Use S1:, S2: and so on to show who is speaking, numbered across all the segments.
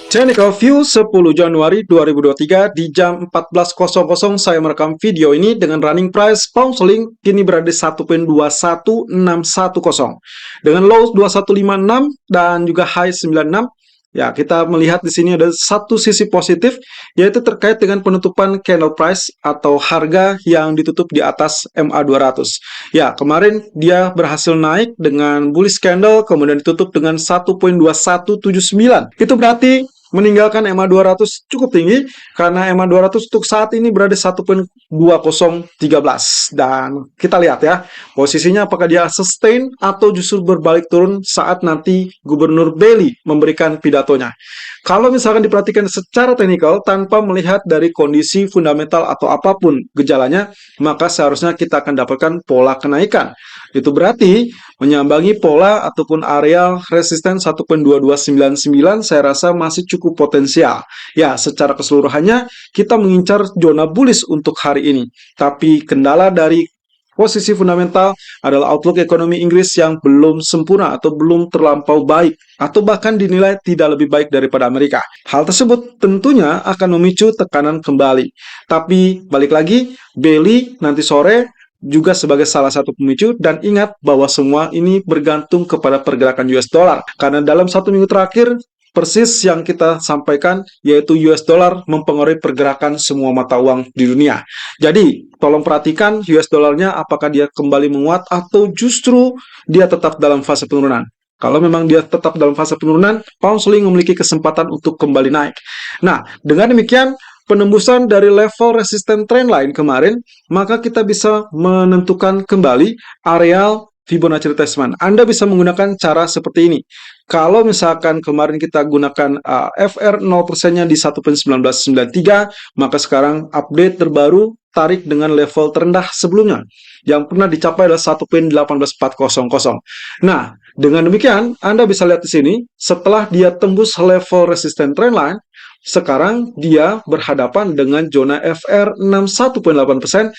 S1: Technical View 10 Januari 2023 di jam 14.00 saya merekam video ini dengan running price pound sterling kini berada di 1.21610 dengan low 2156 dan juga high 96. Ya, kita melihat di sini ada satu sisi positif, yaitu terkait dengan penutupan candle price atau harga yang ditutup di atas MA200. Ya, kemarin dia berhasil naik dengan bullish candle, kemudian ditutup dengan 1.2179. Itu berarti meninggalkan MA200 cukup tinggi, karena MA200 untuk saat ini berada 1.2013. Dan kita lihat ya, posisinya apakah dia sustain atau justru berbalik turun saat nanti Gubernur Bailey memberikan pidatonya. Kalau misalkan diperhatikan secara teknikal tanpa melihat dari kondisi fundamental atau apapun gejalanya, maka seharusnya kita akan dapatkan pola kenaikan. Itu berarti menyambangi pola ataupun area resisten 1.2299 saya rasa masih cukup potensial. Ya, secara keseluruhannya kita mengincar zona bullish untuk hari ini. Tapi kendala dari posisi fundamental adalah outlook ekonomi Inggris yang belum sempurna atau belum terlampau baik, atau bahkan dinilai tidak lebih baik daripada Amerika. Hal tersebut tentunya akan memicu tekanan kembali. Tapi balik lagi, Bailey nanti sore juga sebagai salah satu pemicu, dan ingat bahwa semua ini bergantung kepada pergerakan US dollar. Karena dalam satu minggu terakhir persis yang kita sampaikan, yaitu US dollar mempengaruhi pergerakan semua mata uang di dunia. Jadi, tolong perhatikan US dollarnya apakah dia kembali menguat atau justru dia tetap dalam fase penurunan. Kalau memang dia tetap dalam fase penurunan, pound sterling memiliki kesempatan untuk kembali naik. Nah, dengan demikian, penembusan dari level resisten trendline kemarin, maka kita bisa menentukan kembali areal Fibonacci retracement. Anda bisa menggunakan cara seperti ini. Kalau misalkan kemarin kita gunakan FR 0%-nya di 1.1993, maka sekarang update terbaru tarik dengan level terendah sebelumnya yang pernah dicapai adalah 1.18400. Nah, dengan demikian Anda bisa lihat di sini, setelah dia tembus level resisten trendline, sekarang dia berhadapan dengan zona FR 61.8%,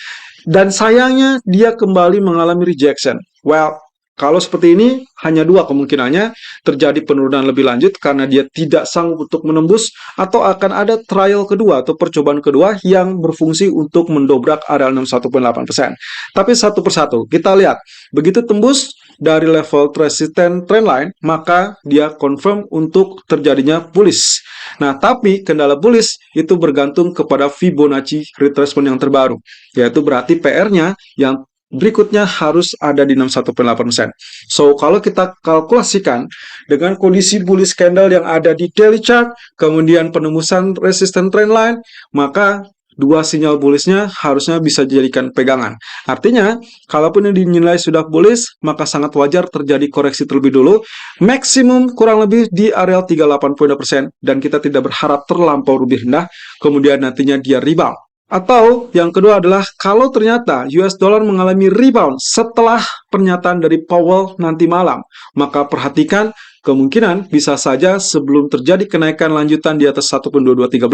S1: dan sayangnya dia kembali mengalami rejection. Well, kalau seperti ini, hanya dua kemungkinannya, terjadi penurunan lebih lanjut karena dia tidak sanggup untuk menembus, atau akan ada trial kedua atau percobaan kedua yang berfungsi untuk mendobrak area 61.8%. Tapi satu persatu, kita lihat, begitu tembus dari level resisten trendline, maka dia confirm untuk terjadinya bullish. Nah, tapi kendala bullish itu bergantung kepada Fibonacci retracement yang terbaru, yaitu berarti PR-nya yang berikutnya harus ada di 61.8%. So, kalau kita kalkulasikan dengan kondisi bullish candle yang ada di daily chart, kemudian penembusan resisten trendline, maka dua sinyal bullishnya harusnya bisa dijadikan pegangan. Artinya, kalaupun ini dinilai sudah bullish, maka sangat wajar terjadi koreksi terlebih dulu, maksimum kurang lebih di area 38.2%, dan kita tidak berharap terlampau lebih rendah, kemudian nantinya dia rebound. Atau yang kedua adalah kalau ternyata US dollar mengalami rebound setelah pernyataan dari Powell nanti malam, maka perhatikan kemungkinan bisa saja sebelum terjadi kenaikan lanjutan di atas 1.2213,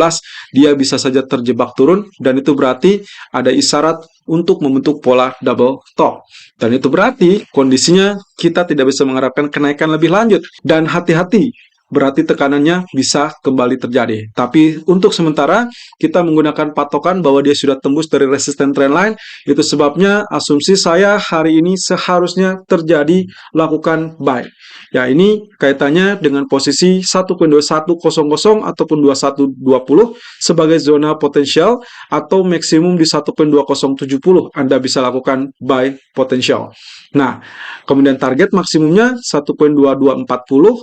S1: dia bisa saja terjebak turun, dan itu berarti ada isyarat untuk membentuk pola double top. Dan itu berarti kondisinya kita tidak bisa mengharapkan kenaikan lebih lanjut, dan hati-hati, berarti tekanannya bisa kembali terjadi. Tapi untuk sementara kita menggunakan patokan bahwa dia sudah tembus dari resisten trendline. Itu sebabnya asumsi saya hari ini seharusnya terjadi lakukan buy. Ya, ini kaitannya dengan posisi 1.2100 ataupun 2120 sebagai zona potensial, atau maksimum di 1.2070 Anda bisa lakukan buy potensial. Nah, kemudian target maksimumnya 1.2240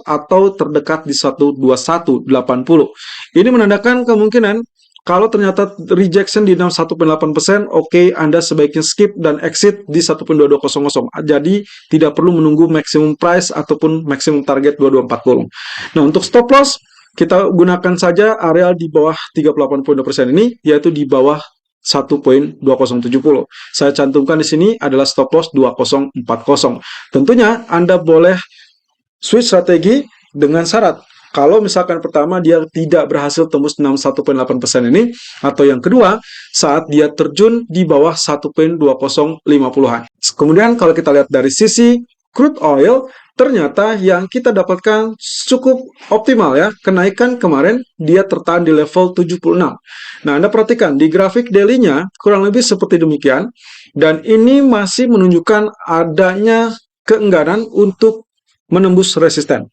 S1: atau terdekat di 1.2180. Ini menandakan kemungkinan kalau ternyata rejection di 61.8%, oke, Anda sebaiknya skip dan exit di 1.2200. Jadi tidak perlu menunggu maximum price ataupun maximum target 2240. Nah, untuk stop loss kita gunakan saja area di bawah 38.2% ini, yaitu di bawah 1.2070. Saya cantumkan di sini adalah stop loss 2040. Tentunya Anda boleh switch strategi dengan syarat kalau misalkan pertama dia tidak berhasil tembus 61.8% ini, atau yang kedua saat dia terjun di bawah 1.2050-an. Kemudian kalau kita lihat dari sisi crude oil ternyata yang kita dapatkan cukup optimal ya. Kenaikan kemarin dia tertahan di level 76. Nah, Anda perhatikan di grafik daily-nya kurang lebih seperti demikian. Dan ini masih menunjukkan adanya keengganan untuk menembus resisten.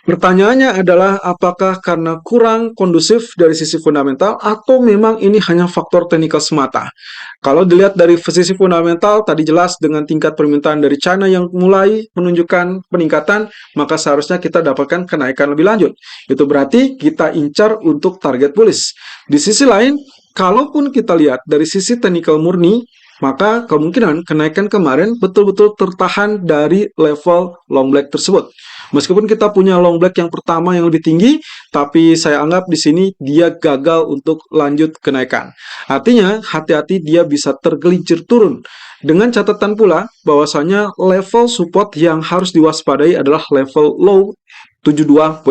S1: Pertanyaannya adalah apakah karena kurang kondusif dari sisi fundamental atau memang ini hanya faktor teknikal semata. Kalau dilihat dari sisi fundamental, tadi jelas dengan tingkat permintaan dari China yang mulai menunjukkan peningkatan, maka seharusnya kita dapatkan kenaikan lebih lanjut. Itu berarti kita incar untuk target bullish. Di sisi lain, kalaupun kita lihat dari sisi teknikal murni, maka kemungkinan kenaikan kemarin betul-betul tertahan dari level long black tersebut. Meskipun kita punya long black yang pertama yang lebih tinggi, tapi saya anggap di sini dia gagal untuk lanjut kenaikan. Artinya, hati-hati dia bisa tergelincir turun. Dengan catatan pula bahwasanya level support yang harus diwaspadai adalah level low 72.56.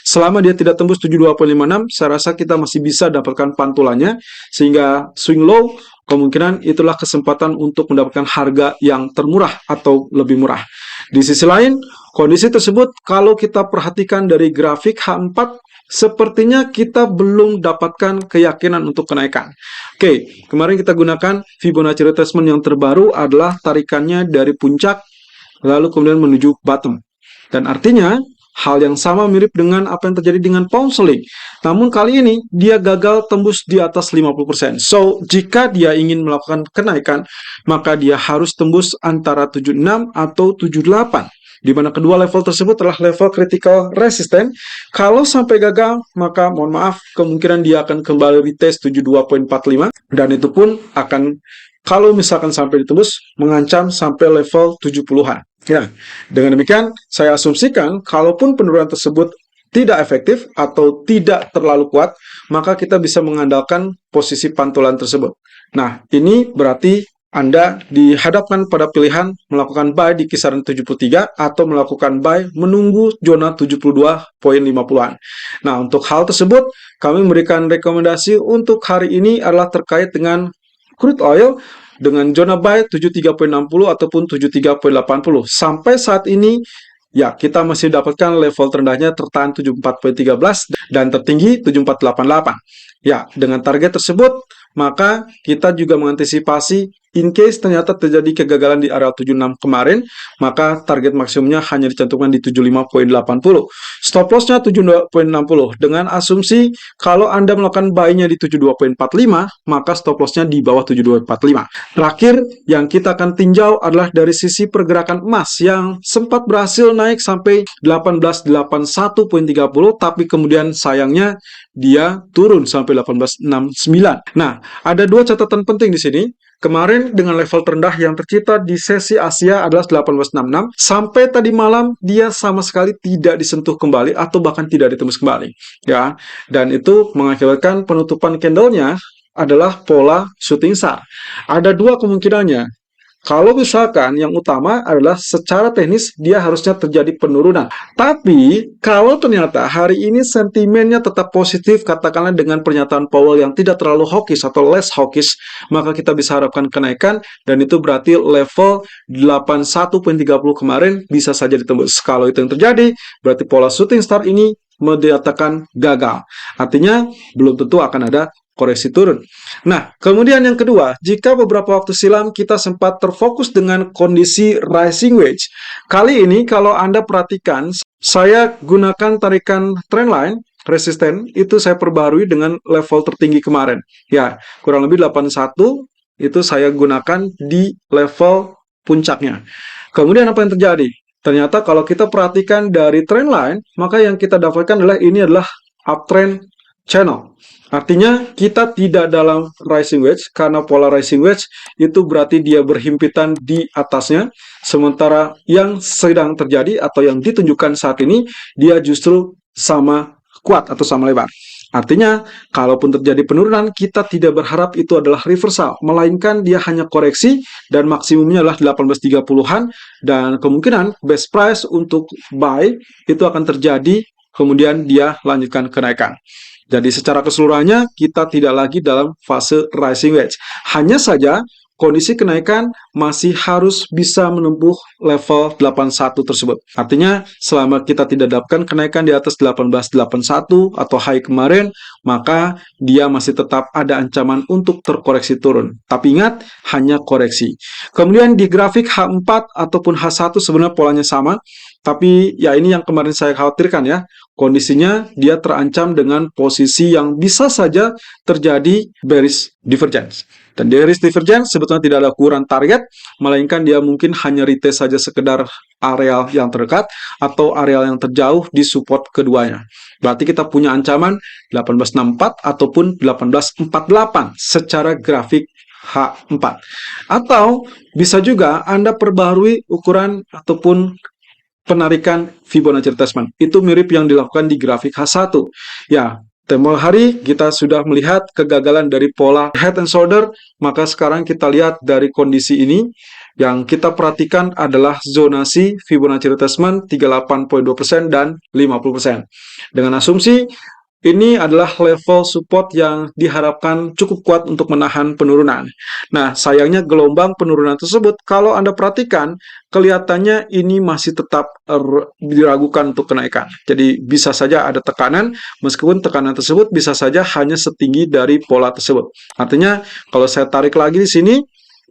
S1: Selama dia tidak tembus 72.56, saya rasa kita masih bisa dapatkan pantulannya, sehingga swing low kemungkinan itulah kesempatan untuk mendapatkan harga yang termurah atau lebih murah. Di sisi lain, kondisi tersebut kalau kita perhatikan dari grafik H4, sepertinya kita belum dapatkan keyakinan untuk kenaikan. Oke, kemarin kita gunakan Fibonacci retracement yang terbaru adalah tarikannya dari puncak, lalu kemudian menuju bottom. Dan artinya, hal yang sama mirip dengan apa yang terjadi dengan pound sterling. Namun kali ini dia gagal tembus di atas 50%. So, jika dia ingin melakukan kenaikan, maka dia harus tembus antara 76 atau 78. Di mana kedua level tersebut adalah level critical resistance. Kalau sampai gagal, maka mohon maaf, kemungkinan dia akan kembali retest 72.45. Dan itu pun akan, kalau misalkan sampai ditembus, mengancam sampai level 70-an. Ya, dengan demikian, saya asumsikan kalaupun penurunan tersebut tidak efektif atau tidak terlalu kuat, maka kita bisa mengandalkan posisi pantulan tersebut. Nah, ini berarti Anda dihadapkan pada pilihan melakukan buy di kisaran 73 atau melakukan buy menunggu zona 72.50-an. Nah, untuk hal tersebut, kami memberikan rekomendasi untuk hari ini adalah terkait dengan crude oil, dengan zona buy 73.60 ataupun 73.80. Sampai saat ini, ya kita masih dapatkan level terendahnya tertahan 74.13 dan tertinggi 74.88. Ya, dengan target tersebut, maka kita juga mengantisipasi in case ternyata terjadi kegagalan di area 76 kemarin, maka target maksimumnya hanya dicantumkan di 75.80. Stop loss-nya 72.60. Dengan asumsi kalau Anda melakukan buy-nya di 72.45, maka stop loss-nya di bawah 72.45. Terakhir, yang kita akan tinjau adalah dari sisi pergerakan emas yang sempat berhasil naik sampai 1881.30, tapi kemudian sayangnya dia turun sampai 1869. Nah, ada dua catatan penting di sini. Kemarin dengan level terendah yang tercipta di sesi Asia adalah 1866, sampai tadi malam dia sama sekali tidak disentuh kembali atau bahkan tidak ditembus kembali. Ya, dan itu mengakibatkan penutupan candlenya adalah pola shooting star. Ada dua kemungkinannya. Kalau misalkan yang utama adalah secara teknis dia harusnya terjadi penurunan. Tapi kalau ternyata hari ini sentimennya tetap positif, katakanlah dengan pernyataan Powell yang tidak terlalu hawkish atau less hawkish, maka kita bisa harapkan kenaikan dan itu berarti level 81.30 kemarin bisa saja ditembus. Kalau itu yang terjadi, berarti pola shooting star ini menyatakan gagal. Artinya belum tentu akan ada koreksi turun. Nah, kemudian yang kedua, jika beberapa waktu silam kita sempat terfokus dengan kondisi rising wedge, kali ini kalau Anda perhatikan, saya gunakan tarikan trendline resisten, itu saya perbarui dengan level tertinggi kemarin. Ya, kurang lebih 81, itu saya gunakan di level puncaknya. Kemudian apa yang terjadi? Ternyata kalau kita perhatikan dari trendline, maka yang kita dapatkan adalah ini adalah uptrend channel. Artinya kita tidak dalam rising wedge, karena pola rising wedge itu berarti dia berhimpitan di atasnya, sementara yang sedang terjadi atau yang ditunjukkan saat ini dia justru sama kuat atau sama lebar. Artinya, kalaupun terjadi penurunan, kita tidak berharap itu adalah reversal, melainkan dia hanya koreksi dan maksimumnya adalah 1830-an, dan kemungkinan best price untuk buy itu akan terjadi, kemudian dia lanjutkan kenaikan. Jadi secara keseluruhannya kita tidak lagi dalam fase rising wedge. Hanya saja kondisi kenaikan masih harus bisa menempuh level 81 tersebut. Artinya, selama kita tidak dapatkan kenaikan di atas 1881 atau high kemarin, maka dia masih tetap ada ancaman untuk terkoreksi turun. Tapi ingat, hanya koreksi. Kemudian di grafik H4 ataupun H1 sebenarnya polanya sama, tapi ya ini yang kemarin saya khawatirkan ya. Kondisinya dia terancam dengan posisi yang bisa saja terjadi bearish divergence. Dan bearish divergence sebetulnya tidak ada ukuran target, melainkan dia mungkin hanya retest saja sekedar areal yang terdekat atau areal yang terjauh di support keduanya. Berarti kita punya ancaman 1864 ataupun 1848 secara grafik H4. Atau bisa juga Anda perbaharui ukuran ataupun penarikan Fibonacci retracement. Itu mirip yang dilakukan di grafik H1. Ya, tempo hari kita sudah melihat kegagalan dari pola head and shoulder, maka sekarang kita lihat dari kondisi ini, yang kita perhatikan adalah zonasi Fibonacci retracement 38,2% dan 50%. Dengan asumsi ini adalah level support yang diharapkan cukup kuat untuk menahan penurunan. Nah, sayangnya gelombang penurunan tersebut, kalau Anda perhatikan, kelihatannya ini masih tetap diragukan untuk kenaikan. Jadi, bisa saja ada tekanan, meskipun tekanan tersebut bisa saja hanya setinggi dari pola tersebut. Artinya, kalau saya tarik lagi di sini,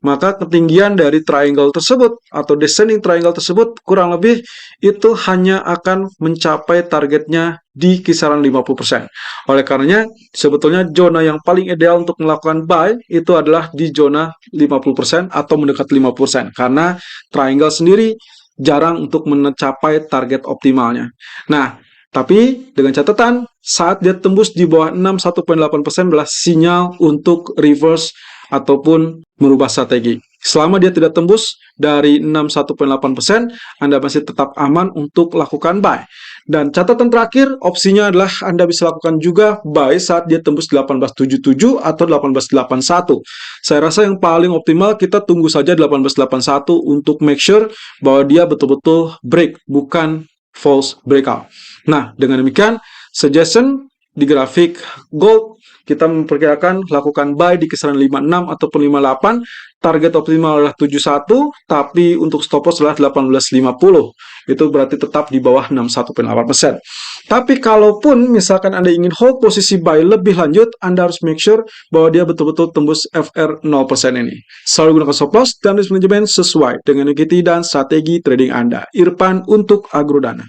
S1: maka ketinggian dari triangle tersebut atau descending triangle tersebut kurang lebih itu hanya akan mencapai targetnya di kisaran 50%. Oleh karenanya, sebetulnya zona yang paling ideal untuk melakukan buy itu adalah di zona 50% atau mendekat 50%, karena triangle sendiri jarang untuk mencapai target optimalnya. Nah, tapi dengan catatan, saat dia tembus di bawah 61,8% adalah sinyal untuk reverse ataupun merubah strategi. Selama dia tidak tembus dari 61,8%, Anda masih tetap aman untuk lakukan buy. Dan catatan terakhir, opsinya adalah Anda bisa lakukan juga buy saat dia tembus 1877 atau 1881. Saya rasa yang paling optimal kita tunggu saja 1881 untuk make sure bahwa dia betul-betul break, bukan false breakout. Nah, dengan demikian, suggestion di grafik gold, kita memperkirakan lakukan buy di kisaran 56 ataupun 58, target optimal adalah 71, tapi untuk stop loss adalah 1850. Itu berarti tetap di bawah 61,8%. Tapi kalaupun misalkan Anda ingin hold posisi buy lebih lanjut, Anda harus make sure bahwa dia betul-betul tembus FR 0% ini. Selalu gunakan stop loss dan risk management sesuai dengan equity dan strategi trading Anda. Irfan untuk Agrodana.